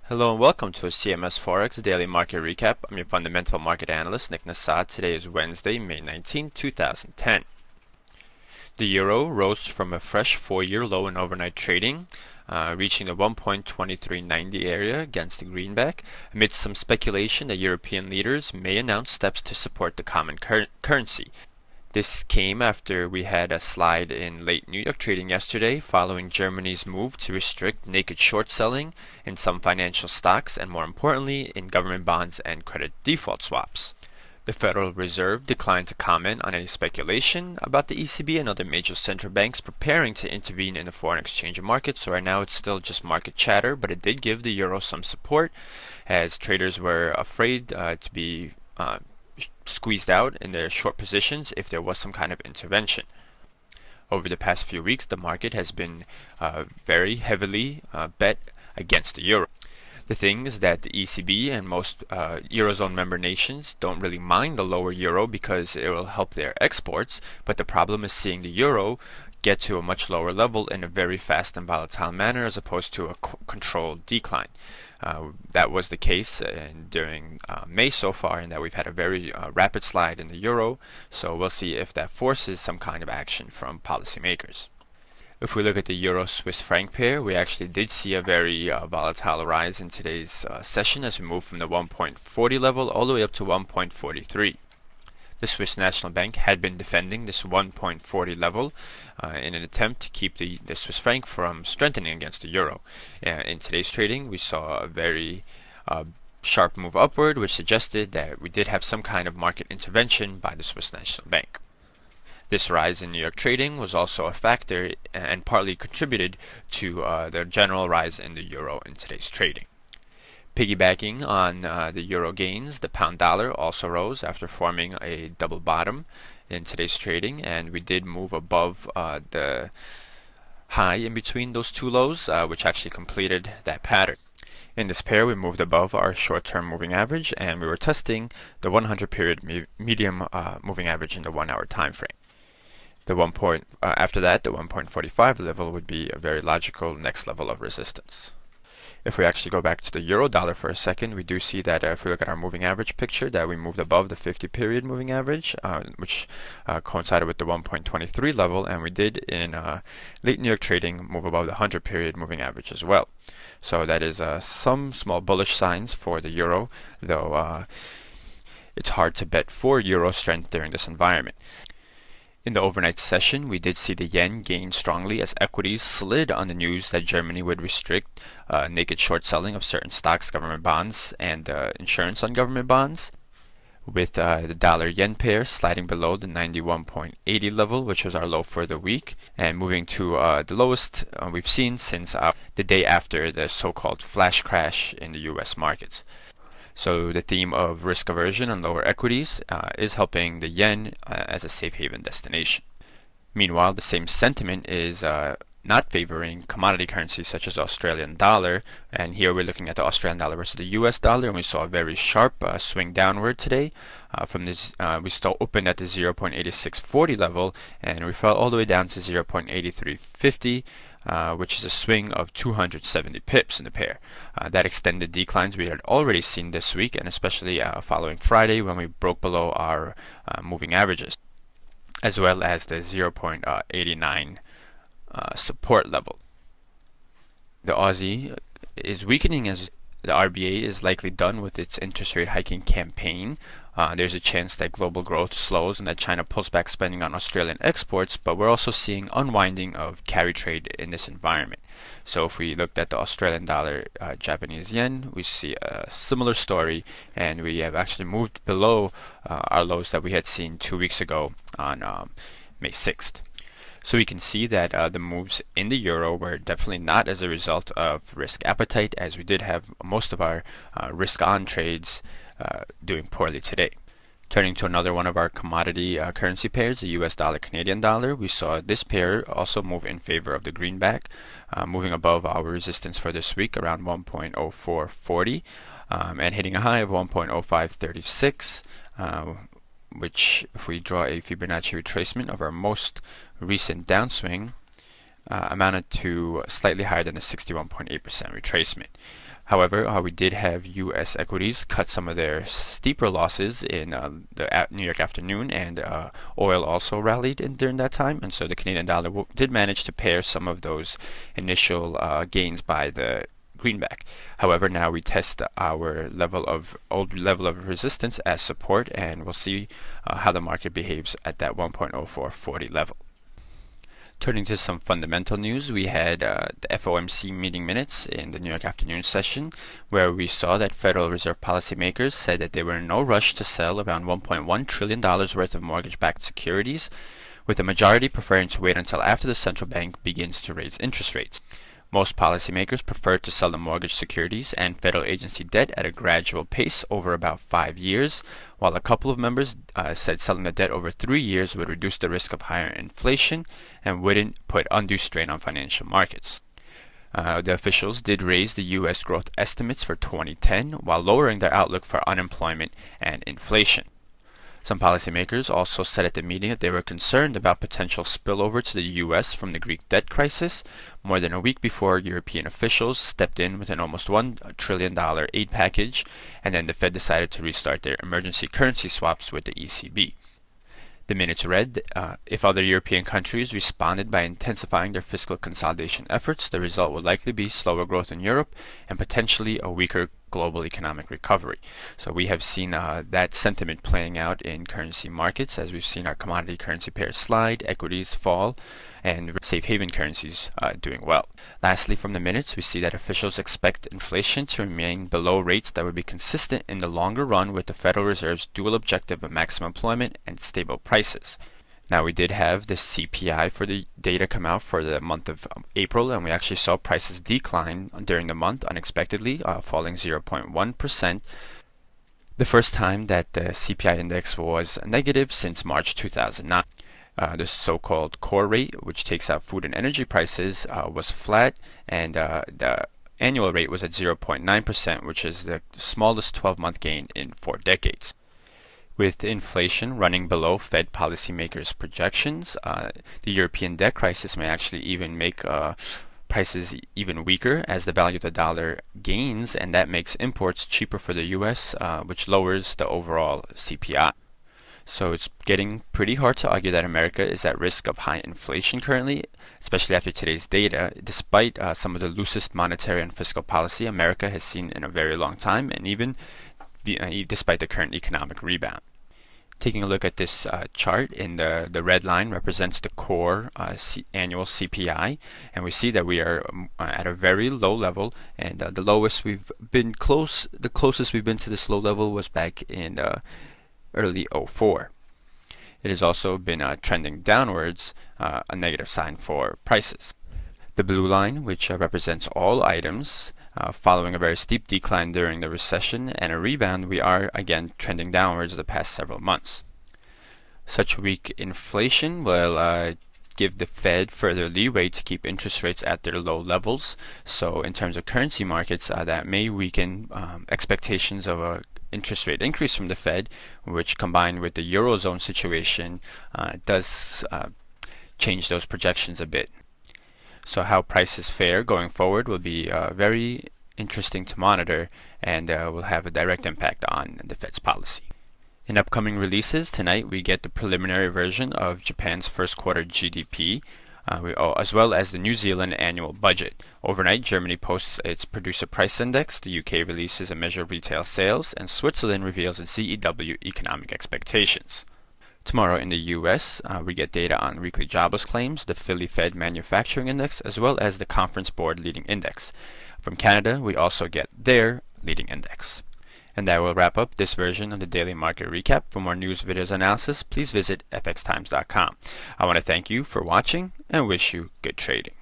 Hello and welcome to a CMS Forex Daily Market Recap. I'm your fundamental market analyst, Nick Nassad. Today is Wednesday, May 19, 2010. The euro rose from a fresh 4-year low in overnight trading, reaching the 1.2390 area against the greenback, amidst some speculation that European leaders may announce steps to support the common currency. This came after we had a slide in late New York trading yesterday following Germany's move to restrict naked short selling in some financial stocks and, more importantly, in government bonds and credit default swaps. The Federal Reserve declined to comment on any speculation about the ECB and other major central banks preparing to intervene in the foreign exchange market, so right now it's still just market chatter, but it did give the euro some support as traders were afraid to be squeezed out in their short positions if there was some kind of intervention. Over the past few weeks, the market has been very heavily bet against the euro. The thing is that the ECB and most Eurozone member nations don't really mind the lower euro because it will help their exports, but the problem is seeing the euro get to a much lower level in a very fast and volatile manner as opposed to a controlled decline. That was the case during May so far, in that we've had a very rapid slide in the euro, so we'll see if that forces some kind of action from policymakers. If we look at the euro-Swiss franc pair, we actually did see a very volatile rise in today's session as we moved from the 1.40 level all the way up to 1.43. The Swiss National Bank had been defending this 1.40 level in an attempt to keep the Swiss franc from strengthening against the euro. In today's trading, we saw a very sharp move upward, which suggested that we did have some kind of market intervention by the Swiss National Bank. This rise in New York trading was also a factor and partly contributed to the general rise in the euro in today's trading. Piggybacking on the euro gains, the pound dollar also rose after forming a double bottom in today's trading, and we did move above the high in between those two lows, which actually completed that pattern. In this pair, we moved above our short-term moving average, and we were testing the 100-period medium moving average in the 1-hour time frame. After that, the 1.45 level would be a very logical next level of resistance. If we actually go back to the euro dollar for a second, we do see that if we look at our moving average picture, that we moved above the 50-period moving average, which coincided with the 1.23 level, and we did in late New York trading move above the 100-period moving average as well. So that is some small bullish signs for the euro, though it's hard to bet for euro strength during this environment. In the overnight session, we did see the yen gain strongly as equities slid on the news that Germany would restrict naked short selling of certain stocks, government bonds, and insurance on government bonds, with the dollar-yen pair sliding below the 91.80 level, which was our low for the week, and moving to the lowest we've seen since the day after the so-called flash crash in the US markets. So the theme of risk aversion and lower equities is helping the yen as a safe haven destination. Meanwhile, the same sentiment is not favoring commodity currencies such as the Australian dollar, and here we're looking at the Australian dollar versus the US dollar, and we saw a very sharp swing downward today. From this, we still opened at the 0.8640 level, and we fell all the way down to 0.8350. Which is a swing of 270 pips in the pair. That extended declines we had already seen this week, and especially following Friday when we broke below our moving averages, as well as the 0.89 support level. The Aussie is weakening as the RBA is likely done with its interest rate hiking campaign. There's a chance that global growth slows and that China pulls back spending on Australian exports, but we're also seeing unwinding of carry trade in this environment. So if we looked at the Australian dollar, Japanese yen, we see a similar story, and we have actually moved below our lows that we had seen 2 weeks ago on May 6th. So we can see that the moves in the euro were definitely not as a result of risk appetite, as we did have most of our risk-on trades doing poorly today. Turning to another one of our commodity currency pairs, the US dollar Canadian dollar, we saw this pair also move in favor of the greenback, moving above our resistance for this week around 1.0440 and hitting a high of 1.0536. Which, if we draw a Fibonacci retracement of our most recent downswing, amounted to slightly higher than a 61.8% retracement. However, we did have U.S. equities cut some of their steeper losses in the New York afternoon, and oil also rallied during that time, and so the Canadian dollar did manage to pair some of those initial gains by the greenback. However, now we test our old level of resistance as support, and we'll see how the market behaves at that 1.0440 level. Turning to some fundamental news, we had the FOMC meeting minutes in the New York afternoon session, where we saw that Federal Reserve policymakers said that they were in no rush to sell around $1.1 trillion worth of mortgage-backed securities, with the majority preferring to wait until after the central bank begins to raise interest rates. Most policymakers preferred to sell the mortgage securities and federal agency debt at a gradual pace over about 5 years, while a couple of members said selling the debt over 3 years would reduce the risk of higher inflation and wouldn't put undue strain on financial markets. The officials did raise the U.S. growth estimates for 2010 while lowering their outlook for unemployment and inflation. Some policymakers also said at the meeting that they were concerned about potential spillover to the U.S. from the Greek debt crisis, more than a week before European officials stepped in with an almost $1 trillion aid package, and then the Fed decided to restart their emergency currency swaps with the ECB. The minutes read, if other European countries responded by intensifying their fiscal consolidation efforts, the result would likely be slower growth in Europe and potentially a weaker global economic recovery. So we have seen that sentiment playing out in currency markets, as we've seen our commodity currency pairs slide, equities fall, and safe haven currencies doing well. Lastly, from the minutes, we see that officials expect inflation to remain below rates that would be consistent in the longer run with the Federal Reserve's dual objective of maximum employment and stable prices. Now, we did have the CPI for the data come out for the month of April, and we actually saw prices decline during the month unexpectedly, falling 0.1%. The first time that the CPI index was negative since March 2009. The so-called core rate, which takes out food and energy prices, was flat, and the annual rate was at 0.9%, which is the smallest 12-month gain in 4 decades. With inflation running below Fed policymakers' projections, the European debt crisis may actually even make prices even weaker as the value of the dollar gains, and that makes imports cheaper for the U.S., which lowers the overall CPI. So it's getting pretty hard to argue that America is at risk of high inflation currently, especially after today's data. Despite some of the loosest monetary and fiscal policy America has seen in a very long time, and even despite the current economic rebound. Taking a look at this chart, in the red line represents the core annual CPI, and we see that we are at a very low level, and the closest we've been to this low level was back in early 04. It has also been trending downwards, a negative sign for prices. The blue line, which represents all items, following a very steep decline during the recession and a rebound, we are again trending downwards the past several months. Such weak inflation will give the Fed further leeway to keep interest rates at their low levels. So in terms of currency markets, that may weaken expectations of a interest rate increase from the Fed, which combined with the Eurozone situation does change those projections a bit. So how prices fare going forward will be very interesting to monitor, and will have a direct impact on the Fed's policy. In upcoming releases tonight, we get the preliminary version of Japan's first quarter GDP, as well as the New Zealand annual budget. Overnight, Germany posts its producer price index, the UK releases a measure of retail sales, and Switzerland reveals its CEW economic expectations. Tomorrow in the U.S., we get data on weekly jobless claims, the Philly Fed Manufacturing Index, as well as the Conference Board Leading Index. From Canada, we also get their leading index. And that will wrap up this version of the Daily Market Recap. For more news, videos, analysis, please visit FXTimes.com. I want to thank you for watching and wish you good trading.